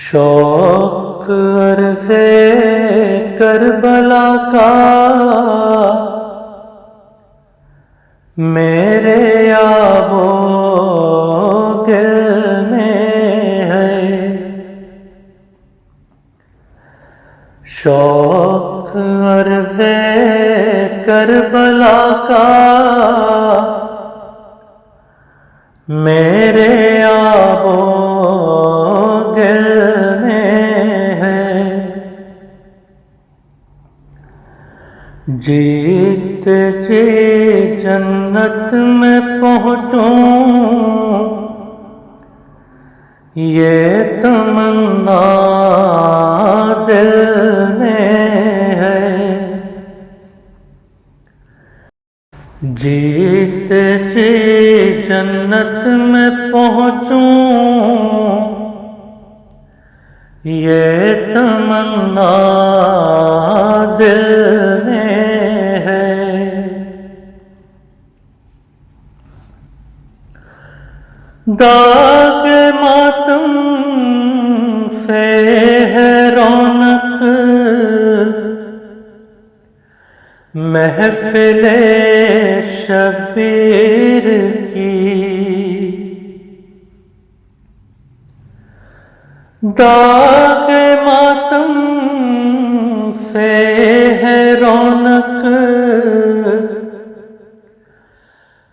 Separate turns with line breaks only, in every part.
शौक अर्ज़े करबला का मेरे आबो दिल में है। शौक अर्ज़े करबला का मेरे आबो दिल में है। जीत जी जन्नत में पहुँचूं ये तमन्ना दिल में है। जीत जी जन्नत में पहुँचूं ये तमन्ना दिल में है। दाग मातम से है रौनक महफिले शबीर की। दाग मातम से है रौनक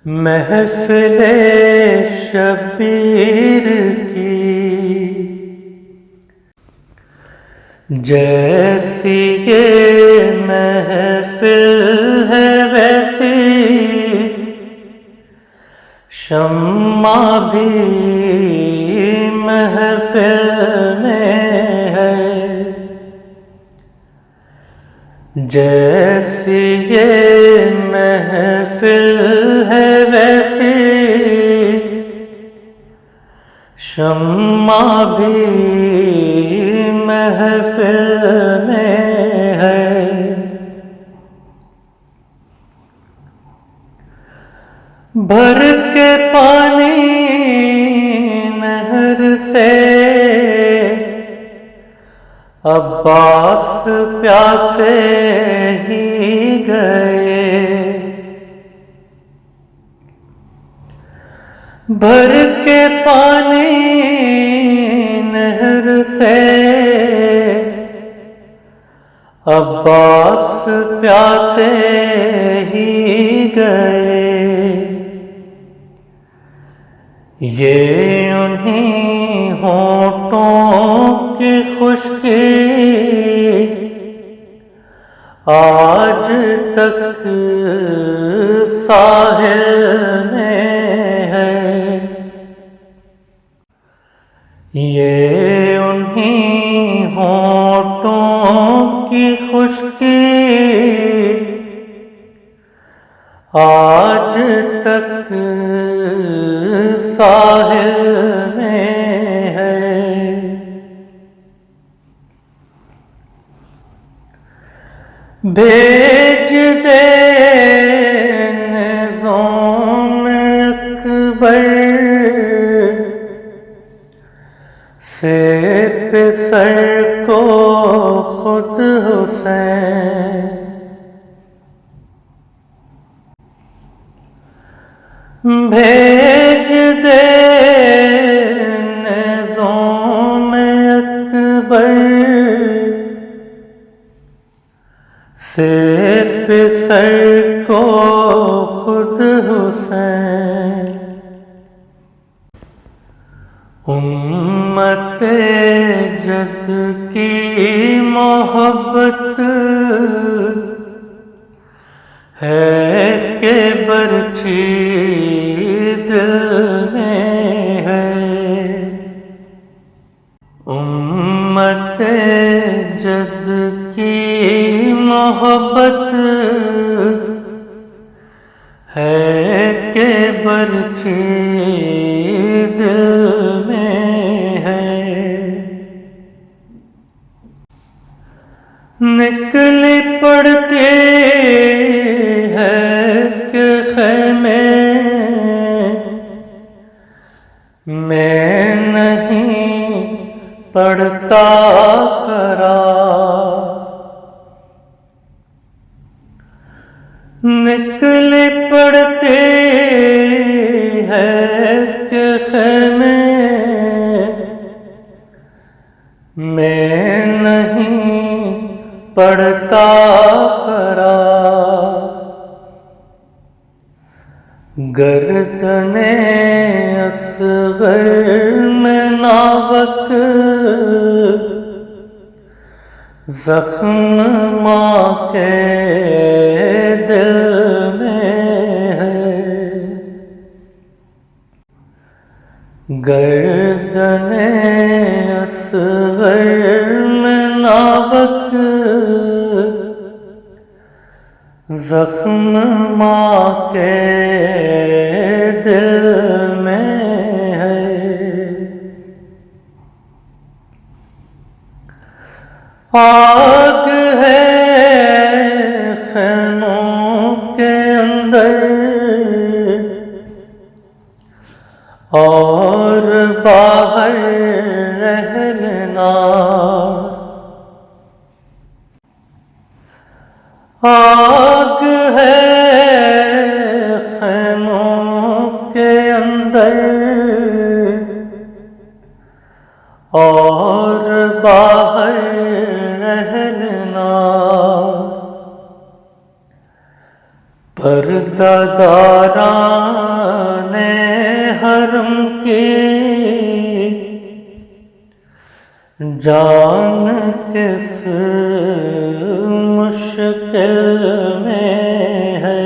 महफिले शबीर की। जैसी ये महफिल है वैसी शम्मा भी महफिल में है। जैसी ये महफिल है वैसी शम्मा भी महफिल में है। भर के पानी नहर से अब्बास प्यासे ही गए। भर के पानी नहर से अब्बास प्यासे ही गए। ये उन्हीं होठों की खुशकी आज तक साहिल में है। ये उन्हीं होठों की खुशकी आज तक साहिल में है। भेज दे निज़ाम अकबर से सर को खुद हुसैन। भेज दे निज़ाम अकबर से सर को खुद हुसैन। उम्मते जद की मोहब्बत है के बरछी दिल में है। उम्मते जद की मोहब्बत है के बरछी दिल में है। निकली पड़ती है कि खैमे मैं नहीं पड़ता करार, निकले पड़ते हैं कि ख़ैमे मैं नहीं पड़ता करार, गर्दने असग़र में नावक ज़ख्म माँ के दिल में है, गर्दने असग़र में नावक ज़ख्म माँ के दिल में है। आग है ख़ैमों के अंदर और बाहर रहना, आग है ख़ैमों के अंदर और बाहर रहना, पर्दादाराने हरम की जान किस मुश्किल में है,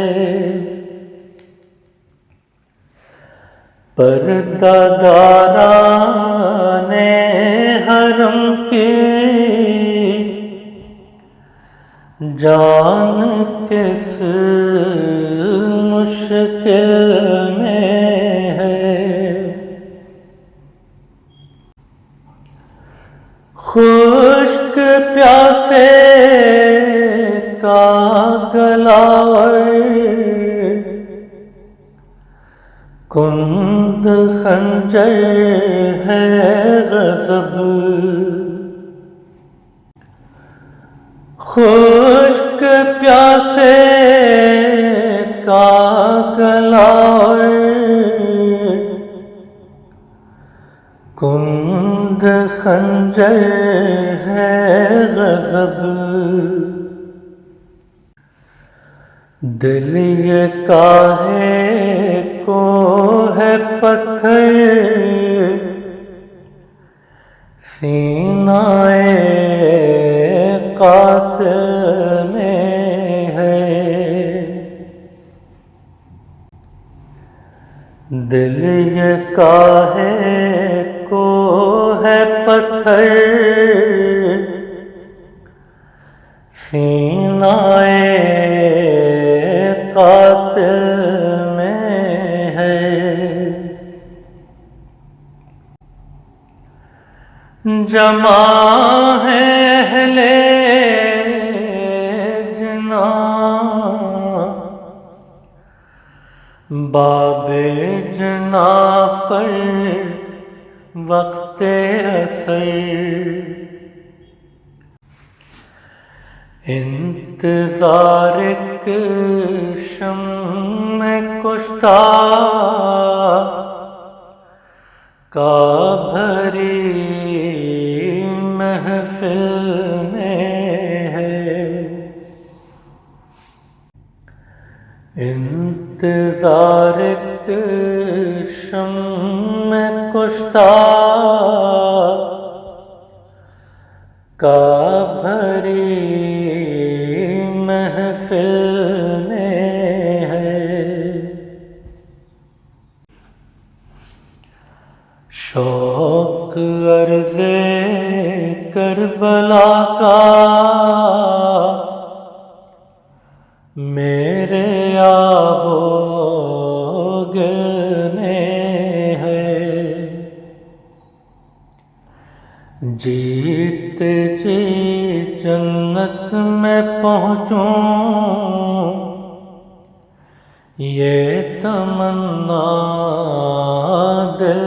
पर्दादाराने हरम की जान किस मुश्किल में है। खुश्क प्यासे का गला कुंद खंजर है ग़ज़ब, खुश्क प्यासे का गला कुंद खंजर है ग़ज़ब, दिल ये काहे को है पत्थर सीनाए क़ातिल में है, दिल ये काहे को है पत्थर सीनाए क़ातिल में है। जमा है अहले जना बाबे जना पर वक़्ते असर, इंतज़ार के शम्मे कुश्ता का भरी महफिल में है, इंतज़ार के शम्मे कुश्ता का भरी महफिल में है। शौक़ अर्ज़े करबला का मेरे आबो गिल में है, जीते जी जन्नत में पहुँचूं ये तमन्ना दिल